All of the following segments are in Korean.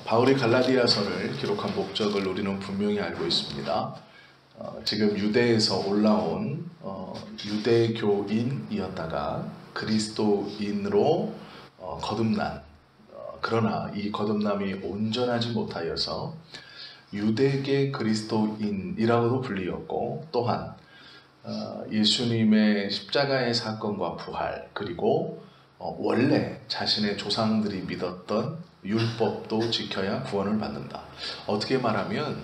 바울이 갈라디아서를 기록한 목적을 우리는 분명히 알고 있습니다. 지금 유대에서 올라온 유대교인이었다가 그리스도인으로 거듭난, 그러나 이 거듭남이 온전하지 못하여서 유대계 그리스도인이라고도 불리었고, 또한 예수님의 십자가의 사건과 부활, 그리고 원래 자신의 조상들이 믿었던 율법도 지켜야 구원을 받는다. 어떻게 말하면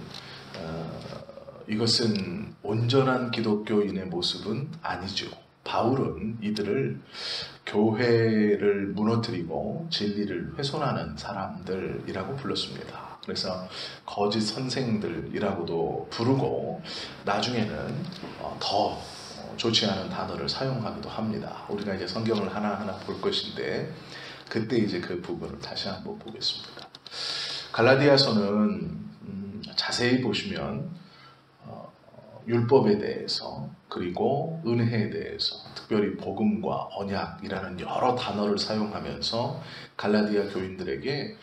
이것은 온전한 기독교인의 모습은 아니죠. 바울은 이들을 교회를 무너뜨리고 진리를 훼손하는 사람들이라고 불렀습니다. 그래서 거짓 선생들이라고도 부르고, 나중에는 더 좋지 않은 단어를 사용하기도 합니다. 우리가 이제 성경을 하나하나 볼 것인데, 그때 이제 그 부분을 다시 한번 보겠습니다. 갈라디아서는 자세히 보시면 율법에 대해서, 그리고 은혜에 대해서, 특별히 복음과 언약이라는 여러 단어를 사용하면서 갈라디아 교인들에게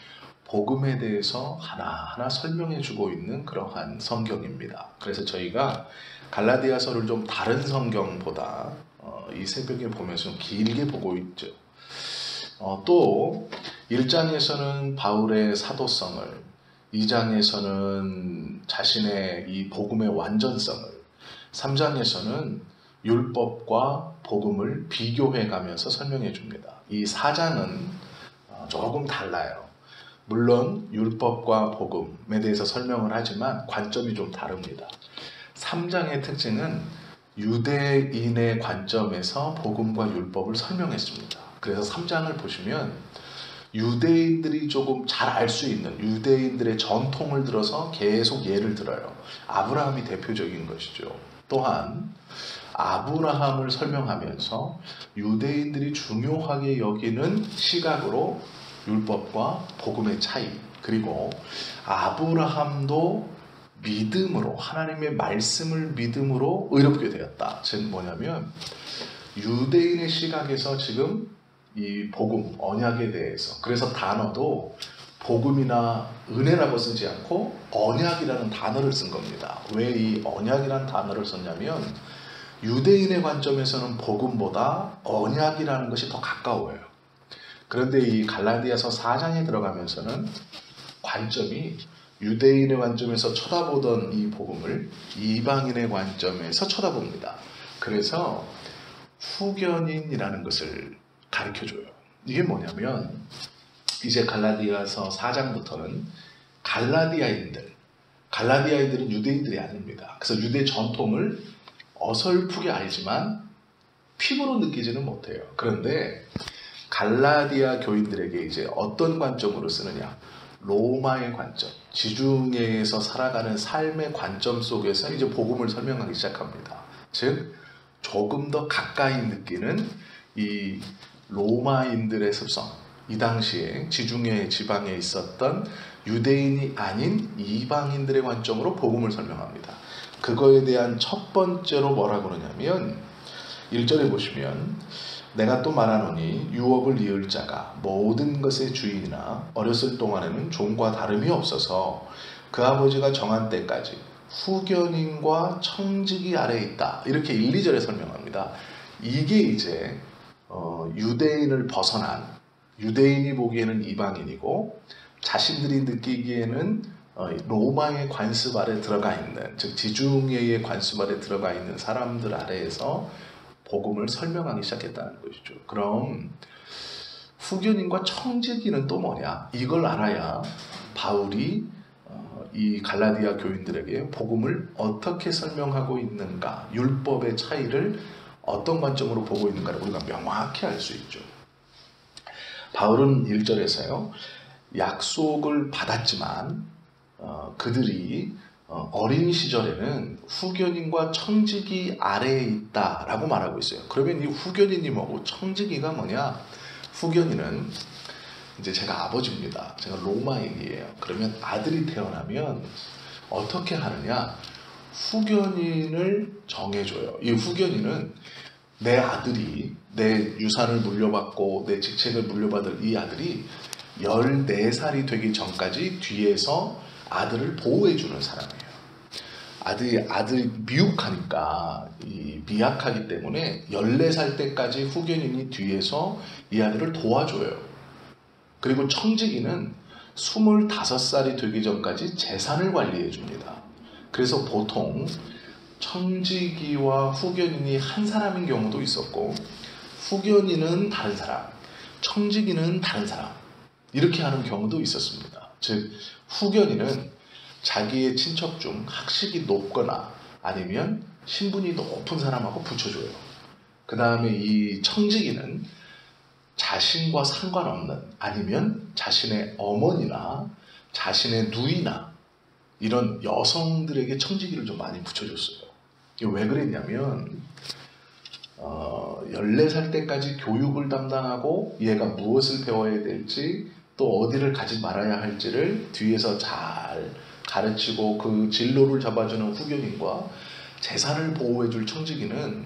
복음에 대해서 하나하나 설명해 주고 있는 그러한 성경입니다. 그래서 저희가 갈라디아서를 좀 다른 성경보다 이 새벽에 보면서 좀 길게 보고 있죠. 또 1장에서는 바울의 사도성을, 2장에서는 자신의 이 복음의 완전성을, 3장에서는 율법과 복음을 비교해 가면서 설명해 줍니다. 이 4장은 조금 달라요. 물론 율법과 복음에 대해서 설명을 하지만 관점이 좀 다릅니다. 3장의 특징은 유대인의 관점에서 복음과 율법을 설명했습니다. 그래서 3장을 보시면 유대인들이 조금 잘 알 수 있는 유대인들의 전통을 들어서 계속 예를 들어요. 아브라함이 대표적인 것이죠. 또한 아브라함을 설명하면서 유대인들이 중요하게 여기는 시각으로 율법과 복음의 차이, 그리고 아브라함도 믿음으로, 하나님의 말씀을 믿음으로 의롭게 되었다. 즉 뭐냐면 유대인의 시각에서 지금 이 복음, 언약에 대해서, 그래서 단어도 복음이나 은혜라고 쓰지 않고 언약이라는 단어를 쓴 겁니다. 왜 이 언약이라는 단어를 썼냐면 유대인의 관점에서는 복음보다 언약이라는 것이 더 가까워요. 그런데 이 갈라디아서 4장에 들어가면서는 관점이 유대인의 관점에서 쳐다보던 이 복음을 이방인의 관점에서 쳐다봅니다. 그래서 후견인이라는 것을 가르쳐줘요. 이게 뭐냐면 이제 갈라디아서 4장부터는 갈라디아인들은 유대인들이 아닙니다. 그래서 유대 전통을 어설프게 알지만 피부로 느끼지는 못해요. 그런데 갈라디아 교인들에게 이제 어떤 관점으로 쓰느냐? 로마의 관점, 지중해에서 살아가는 삶의 관점 속에서 이제 복음을 설명하기 시작합니다. 즉 조금 더 가까이 느끼는 이 로마인들의 습성, 이 당시에 지중해 지방에 있었던 유대인이 아닌 이방인들의 관점으로 복음을 설명합니다. 그거에 대한 첫 번째로 뭐라고 그러냐면 1절에 보시면 내가 또 말하노니 유업을 이을 자가 모든 것의 주인이나 어렸을 동안에는 종과 다름이 없어서 그 아버지가 정한 때까지 후견인과 청지기 아래에 있다. 이렇게 1, 2절에 설명합니다. 이게 이제 유대인을 벗어난, 유대인이 보기에는 이방인이고 자신들이 느끼기에는 로마의 관습 아래 들어가 있는, 즉 지중해의 관습 아래 들어가 있는 사람들 아래에서 복음을 설명하기 시작했다는 것이죠. 그럼 후견인과 청지기는 또 뭐냐? 이걸 알아야 바울이 이 갈라디아 교인들에게 복음을 어떻게 설명하고 있는가, 율법의 차이를 어떤 관점으로 보고 있는가를 우리가 명확히 알 수 있죠. 바울은 1절에서요, 약속을 받았지만 그들이 어린 시절에는 후견인과 청지기 아래에 있다라고 말하고 있어요. 그러면 이 후견인이 뭐고 청지기가 뭐냐? 후견인은 이제 제가 아버지입니다. 제가 로마인이에요. 그러면 아들이 태어나면 어떻게 하느냐? 후견인을 정해줘요. 이 후견인은 내 아들이, 내 유산을 물려받고 내 직책을 물려받을 이 아들이 14살이 되기 전까지 뒤에서 아들을 보호해주는 사람이에요. 아들이 미혹하니까, 미약하기 때문에 14살 때까지 후견인이 뒤에서 이 아들을 도와줘요. 그리고 청지기는 25살이 되기 전까지 재산을 관리해 줍니다. 그래서 보통 청지기와 후견인이 한 사람인 경우도 있었고, 후견인은 다른 사람, 청지기는 다른 사람, 이렇게 하는 경우도 있었습니다. 즉, 후견인은 자기의 친척 중 학식이 높거나 아니면 신분이 높은 사람하고 붙여줘요. 그 다음에 이 청지기는 자신과 상관없는, 아니면 자신의 어머니나 자신의 누이나 이런 여성들에게 청지기를 좀 많이 붙여줬어요. 이게 왜 그랬냐면 14살 때까지 교육을 담당하고 얘가 무엇을 배워야 될지 또 어디를 가지 말아야 할지를 뒤에서 잘 가르치고 그 진로를 잡아주는 후견인과 재산을 보호해줄 청지기는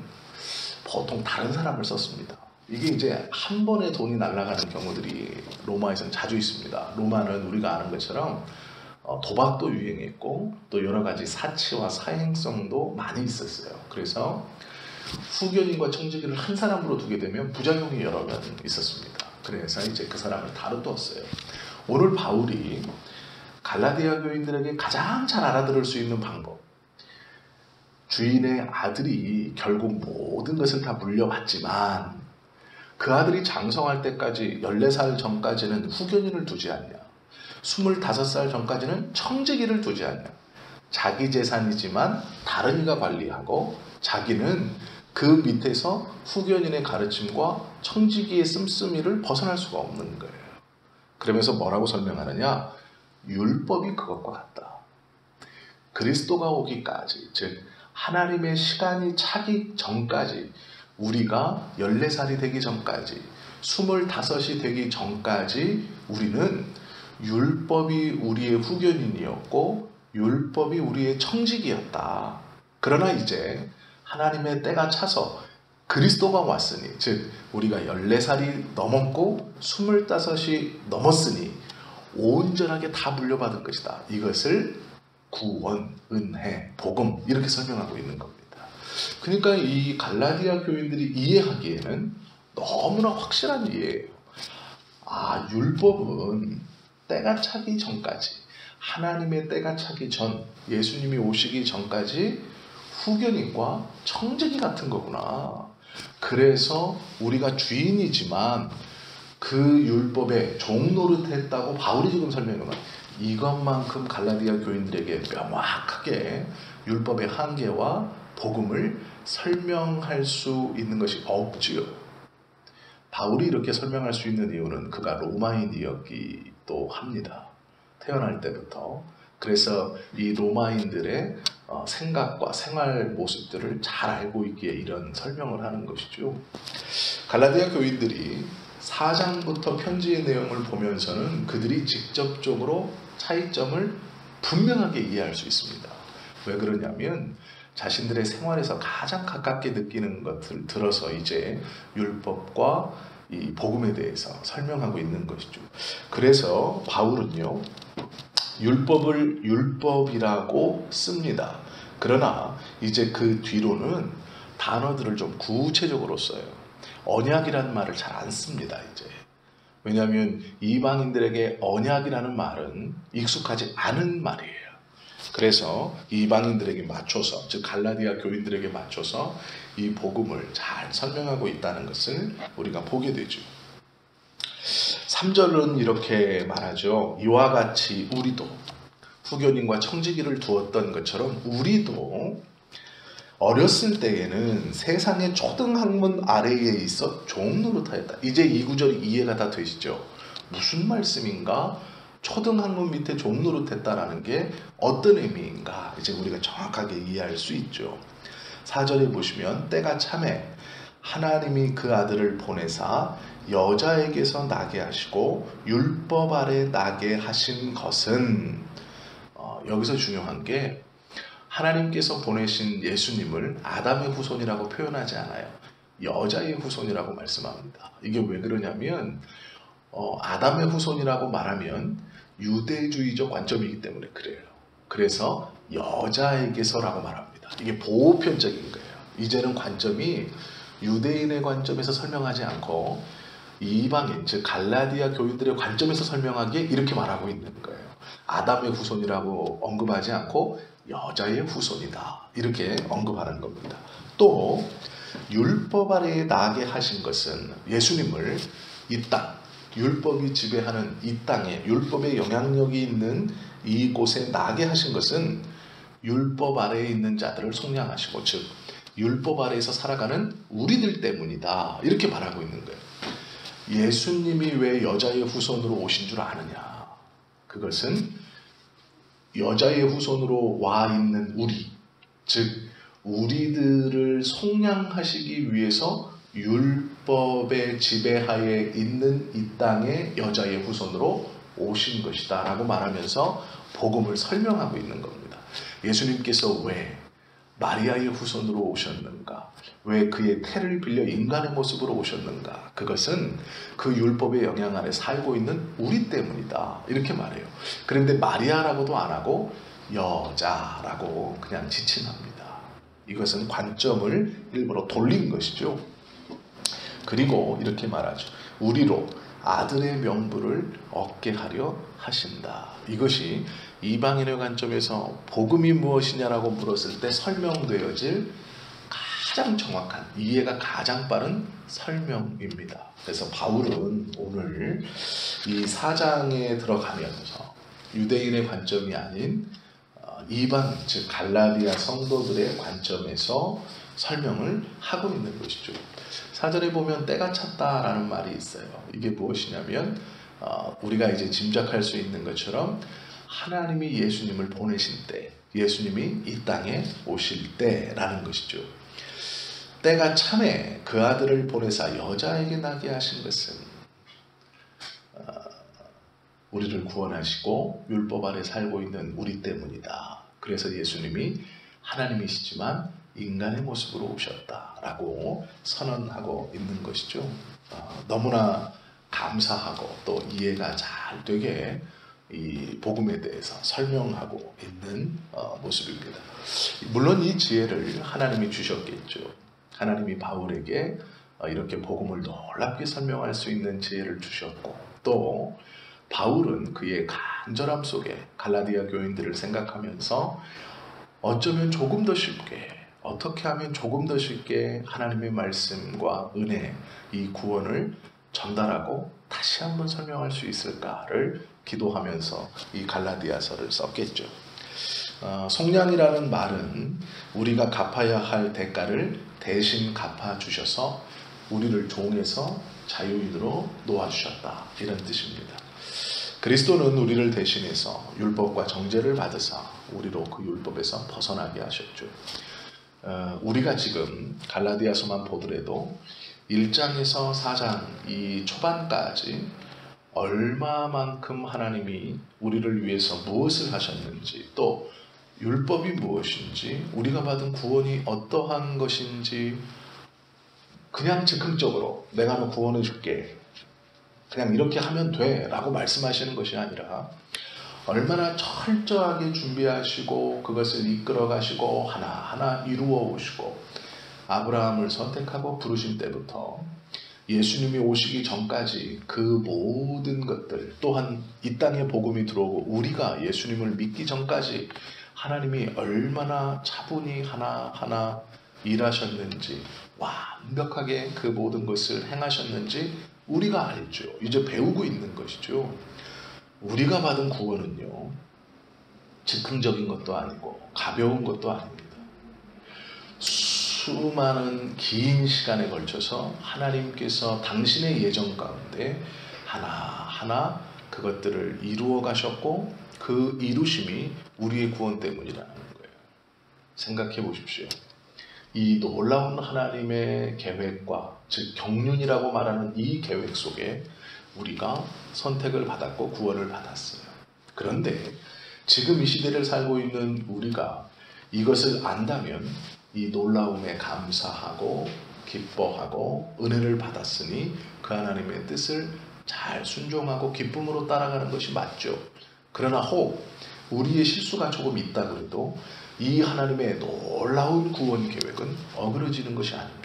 보통 다른 사람을 썼습니다. 이게 이제 한 번에 돈이 날아가는 경우들이 로마에서는 자주 있습니다. 로마는 우리가 아는 것처럼 도박도 유행했고 또 여러 가지 사치와 사행성도 많이 있었어요. 그래서 후견인과 청지기를 한 사람으로 두게 되면 부작용이 여러 명 있었습니다. 그래서 이제 그 사람을 다루었어요. 오늘 바울이 갈라디아 교인들에게 가장 잘 알아들을 수 있는 방법, 주인의 아들이 결국 모든 것을 다 물려받지만 그 아들이 장성할 때까지 14살 전까지는 후견인을 두지 않냐, 25살 전까지는 청지기를 두지 않냐, 자기 재산이지만 다른 이가 관리하고 자기는 그 밑에서 후견인의 가르침과 청지기의 씀씀이를 벗어날 수가 없는 거예요. 그러면서 뭐라고 설명하느냐, 율법이 그것과 같다. 그리스도가 오기까지, 즉 하나님의 시간이 차기 전까지, 우리가 14살이 되기 전까지, 25이 되기 전까지 우리는 율법이 우리의 후견인이었고 율법이 우리의 청지기였다. 그러나 이제 하나님의 때가 차서 그리스도가 왔으니, 즉 우리가 14살이 넘었고 25이 넘었으니 온전하게 다 물려받은 것이다. 이것을 구원, 은혜, 복음, 이렇게 설명하고 있는 겁니다. 그러니까 이 갈라디아 교인들이 이해하기에는 너무나 확실한 이해예요. 율법은 때가 차기 전까지, 하나님의 때가 차기 전, 예수님이 오시기 전까지 후견인과 청지기 같은 거구나. 그래서 우리가 주인이지만 그 율법에 종노릇했다고 바울이 지금 설명해요. 이것만큼 갈라디아 교인들에게 명확하게 율법의 한계와 복음을 설명할 수 있는 것이 없지요. 바울이 이렇게 설명할 수 있는 이유는 그가 로마인이었기도 합니다. 태어날 때부터. 그래서 이 로마인들의 생각과 생활 모습들을 잘 알고 있기에 이런 설명을 하는 것이죠. 갈라디아 교인들이 4장부터 편지의 내용을 보면서는 그들이 직접적으로 차이점을 분명하게 이해할 수 있습니다. 왜 그러냐면 자신들의 생활에서 가장 가깝게 느끼는 것을 들어서 이제 율법과 이 복음에 대해서 설명하고 있는 것이죠. 그래서 바울은요, 율법을 율법이라고 씁니다. 그러나 이제 그 뒤로는 단어들을 좀 구체적으로 써요. 언약이라는 말을 잘 안 씁니다, 이제. 왜냐하면 이방인들에게 언약이라는 말은 익숙하지 않은 말이에요. 그래서 이방인들에게 맞춰서, 즉 갈라디아 교인들에게 맞춰서 이 복음을 잘 설명하고 있다는 것을 우리가 보게 되죠. 3절은 이렇게 말하죠. 이와 같이 우리도, 후견인과 청지기를 두었던 것처럼 우리도 어렸을 때에는 세상의 초등학문 아래에 있어 종노릇하였다. 이제 이 구절이 이해가 다 되시죠? 무슨 말씀인가? 초등학문 밑에 종노릇했다라는 게 어떤 의미인가? 이제 우리가 정확하게 이해할 수 있죠. 4절에 보시면 때가 차매 하나님이 그 아들을 보내사 여자에게서 나게 하시고 율법 아래 나게 하신 것은, 여기서 중요한 게 하나님께서 보내신 예수님을 아담의 후손이라고 표현하지 않아요. 여자의 후손이라고 말씀합니다. 이게 왜 그러냐면 아담의 후손이라고 말하면 유대주의적 관점이기 때문에 그래요. 그래서 여자에게서라고 말합니다. 이게 보편적인 거예요. 이제는 관점이 유대인의 관점에서 설명하지 않고 이방인, 즉 갈라디아 교인들의 관점에서 설명하기에 이렇게 말하고 있는 거예요. 아담의 후손이라고 언급하지 않고 여자의 후손이다, 이렇게 언급하는 겁니다. 또 율법 아래에 나게 하신 것은 예수님을 이 땅, 율법이 지배하는 이 땅에, 율법의 영향력이 있는 이곳에 나게 하신 것은 율법 아래에 있는 자들을 속량하시고, 즉 율법 아래에서 살아가는 우리들 때문이다, 이렇게 말하고 있는 거예요. 예수님이 왜 여자의 후손으로 오신 줄 아느냐? 그것은 여자의 후손으로 와 있는 우리, 즉 우리들을 속량하시기 위해서 율법의 지배하에 있는 이 땅에 여자의 후손으로 오신 것이다 라고 말하면서 복음을 설명하고 있는 겁니다. 예수님께서 왜 마리아의 후손으로 오셨는가? 왜 그의 태를 빌려 인간의 모습으로 오셨는가? 그것은 그 율법의 영향 아래 살고 있는 우리 때문이다, 이렇게 말해요. 그런데 마리아라고도 안 하고 여자라고 그냥 지칭합니다. 이것은 관점을 일부러 돌린 것이죠. 그리고 이렇게 말하죠. 우리로 아들의 명분을 얻게 하려 하신다. 이것이 이방인의 관점에서 복음이 무엇이냐라고 물었을 때 설명되어질 가장 정확한, 이해가 가장 빠른 설명입니다. 그래서 바울은 오늘 이 4장에 들어가면서 유대인의 관점이 아닌 이방, 즉 갈라디아 성도들의 관점에서 설명을 하고 있는 것이죠. 4절에 보면 때가 찼다라는 말이 있어요. 이게 무엇이냐면 우리가 이제 짐작할 수 있는 것처럼 하나님이 예수님을 보내신 때, 예수님이 이 땅에 오실 때라는 것이죠. 때가 참에 그 아들을 보내사 여자에게 나게 하신 것은 우리를 구원하시고 율법 아래 살고 있는 우리 때문이다. 그래서 예수님이 하나님이시지만 인간의 모습으로 오셨다라고 선언하고 있는 것이죠. 너무나 감사하고 또 이해가 잘 되게 이 복음에 대해서 설명하고 있는 모습입니다. 물론 이 지혜를 하나님이 주셨겠죠. 하나님이 바울에게 이렇게 복음을 놀랍게 설명할 수 있는 지혜를 주셨고, 또 바울은 그의 간절함 속에 갈라디아 교인들을 생각하면서 어쩌면 조금 더 쉽게, 어떻게 하면 조금 더 쉽게 하나님의 말씀과 은혜, 이 구원을 전달하고 다시 한번 설명할 수 있을까를 기도하면서 이 갈라디아서를 썼겠죠. 속량이라는 말은 우리가 갚아야 할 대가를 대신 갚아주셔서 우리를 종에서 자유인으로 놓아주셨다, 이런 뜻입니다. 그리스도는 우리를 대신해서 율법과 정죄를 받으사 우리로 그 율법에서 벗어나게 하셨죠. 우리가 지금 갈라디아서만 보더라도 1장에서 4장 이 초반까지 얼마만큼 하나님이 우리를 위해서 무엇을 하셨는지, 또 율법이 무엇인지, 우리가 받은 구원이 어떠한 것인지 그냥 즉흥적으로 내가 너 구원해 줄게, 그냥 이렇게 하면 돼 라고 말씀하시는 것이 아니라 얼마나 철저하게 준비하시고 그것을 이끌어 가시고 하나하나 이루어 오시고, 아브라함을 선택하고 부르신 때부터 예수님이 오시기 전까지 그 모든 것들, 또한 이 땅에 복음이 들어오고 우리가 예수님을 믿기 전까지 하나님이 얼마나 차분히 하나하나 일하셨는지, 완벽하게 그 모든 것을 행하셨는지 우리가 알죠. 이제 배우고 있는 것이죠. 우리가 받은 구원은요, 즉흥적인 것도 아니고 가벼운 것도 아닙니다. 수많은 긴 시간에 걸쳐서 하나님께서 당신의 예정 가운데 하나하나 그것들을 이루어 가셨고, 그 이루심이 우리의 구원 때문이라는 거예요. 생각해 보십시오. 이 놀라운 하나님의 계획과, 즉 경륜이라고 말하는 이 계획 속에 우리가 선택을 받았고 구원을 받았어요. 그런데 지금 이 시대를 살고 있는 우리가 이것을 안다면 이 놀라움에 감사하고 기뻐하고 은혜를 받았으니 그 하나님의 뜻을 잘 순종하고 기쁨으로 따라가는 것이 맞죠. 그러나 혹 우리의 실수가 조금 있다 그래도 이 하나님의 놀라운 구원 계획은 어그러지는 것이 아닙니다.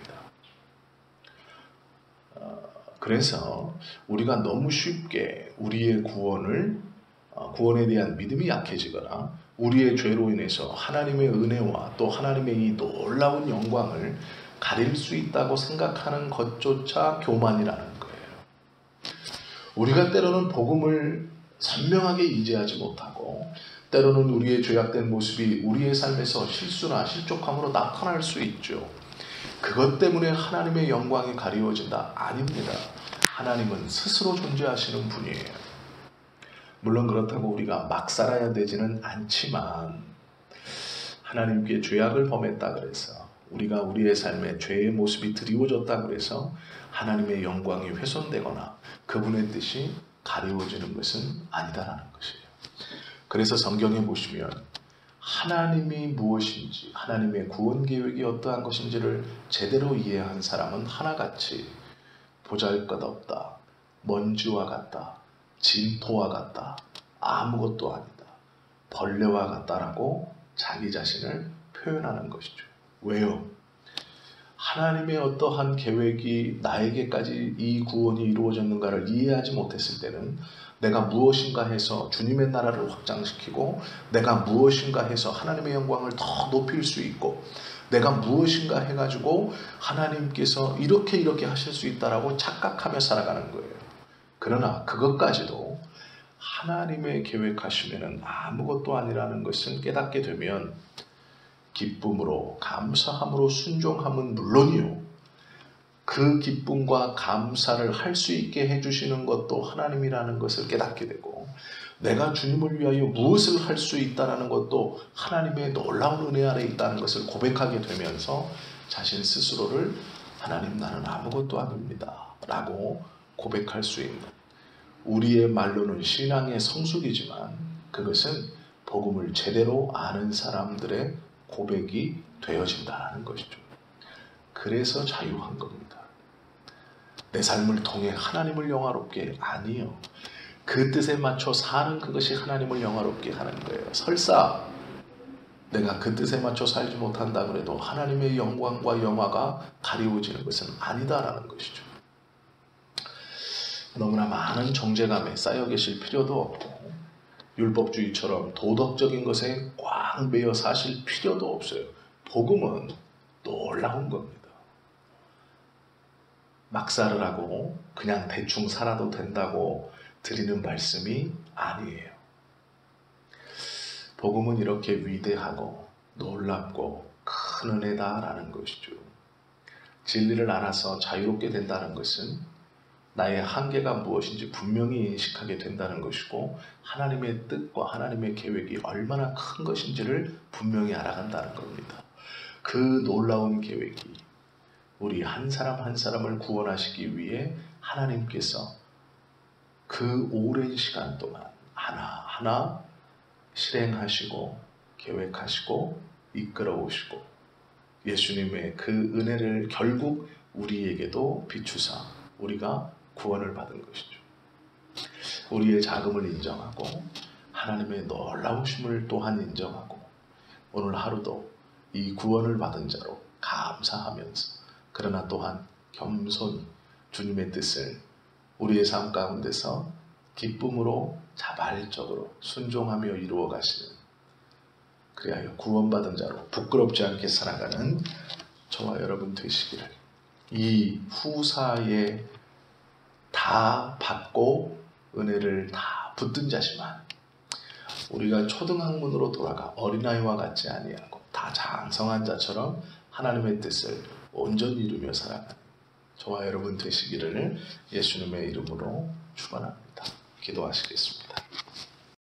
그래서 우리가 너무 쉽게 우리의 구원에 대한 믿음이 약해지거나 우리의 죄로 인해서 하나님의 은혜와 또 하나님의 이 놀라운 영광을 가릴 수 있다고 생각하는 것조차 교만이라는 거예요. 우리가 때로는 복음을 선명하게 인지하지 못하고 때로는 우리의 죄악된 모습이 우리의 삶에서 실수나 실족함으로 나타날 수 있죠. 그것 때문에 하나님의 영광이 가리워진다? 아닙니다. 하나님은 스스로 존재하시는 분이에요. 물론 그렇다고 우리가 막 살아야 되지는 않지만 하나님께 죄악을 범했다 그래서 우리가 우리의 삶에 죄의 모습이 드리워졌다 그래서 하나님의 영광이 훼손되거나 그분의 뜻이 가리워지는 것은 아니다라는 것이에요. 그래서 성경에 보시면 하나님이 무엇인지 하나님의 구원 계획이 어떠한 것인지를 제대로 이해한 사람은 하나같이 보잘것없다, 먼지와 같다, 진토와 같다, 아무것도 아니다, 벌레와 같다라고 자기 자신을 표현하는 것이죠. 왜요? 하나님의 어떠한 계획이 나에게까지 이 구원이 이루어졌는가를 이해하지 못했을 때는 내가 무엇인가 해서 주님의 나라를 확장시키고 내가 무엇인가 해서 하나님의 영광을 더 높일 수 있고 내가 무엇인가 해가지고 하나님께서 이렇게 하실 수 있다라고 착각하며 살아가는 거예요. 그러나 그것까지도 하나님의 계획하시면 아무것도 아니라는 것을 깨닫게 되면 기쁨으로 감사함으로 순종함은 물론이요. 그 기쁨과 감사를 할 수 있게 해주시는 것도 하나님이라는 것을 깨닫게 되고 내가 주님을 위하여 무엇을 할 수 있다는 것도 하나님의 놀라운 은혜 아래 있다는 것을 고백하게 되면서 자신 스스로를 하나님 나는 아무것도 아닙니다 라고 고백할 수 있는 우리의 말로는 신앙의 성숙이지만 그것은 복음을 제대로 아는 사람들의 고백이 되어진다는 것이죠. 그래서 자유한 겁니다. 내 삶을 통해 하나님을 영화롭게 아니요. 그 뜻에 맞춰 사는 그것이 하나님을 영화롭게 하는 거예요. 설사 내가 그 뜻에 맞춰 살지 못한다 그래도 하나님의 영광과 영화가 가리워지는 것은 아니다라는 것이죠. 너무나 많은 정죄감에 쌓여 계실 필요도 없고 율법주의처럼 도덕적인 것에 꽉 매여 사실 필요도 없어요. 복음은 놀라운 겁니다. 막살을 하고 그냥 대충 살아도 된다고 드리는 말씀이 아니에요. 복음은 이렇게 위대하고 놀랍고 큰 은혜다라는 것이죠. 진리를 알아서 자유롭게 된다는 것은 나의 한계가 무엇인지 분명히 인식하게 된다는 것이고 하나님의 뜻과 하나님의 계획이 얼마나 큰 것인지를 분명히 알아간다는 겁니다. 그 놀라운 계획이 우리 한 사람 한 사람을 구원하시기 위해 하나님께서 그 오랜 시간 동안 하나하나 실행하시고 계획하시고 이끌어오시고 예수님의 그 은혜를 결국 우리에게도 비추사 우리가 구원을 받은 것이죠. 우리의 자금을 인정하고 하나님의 놀라우심을 또한 인정하고 오늘 하루도 이 구원을 받은 자로 감사하면서 그러나 또한 겸손히 주님의 뜻을 우리의 삶 가운데서 기쁨으로 자발적으로 순종하며 이루어 가시는 그리하여 구원받은 자로 부끄럽지 않게 살아가는 저와 여러분 되시기를 이 후사에 다 받고 은혜를 다 붙든 자지만 우리가 초등학문으로 돌아가 어린아이와 같지 아니하고 다 장성한 자처럼 하나님의 뜻을 온전히 이루며 살아가는 저와 여러분 되시기를 예수님의 이름으로 축원합니다. 기도하시겠습니다.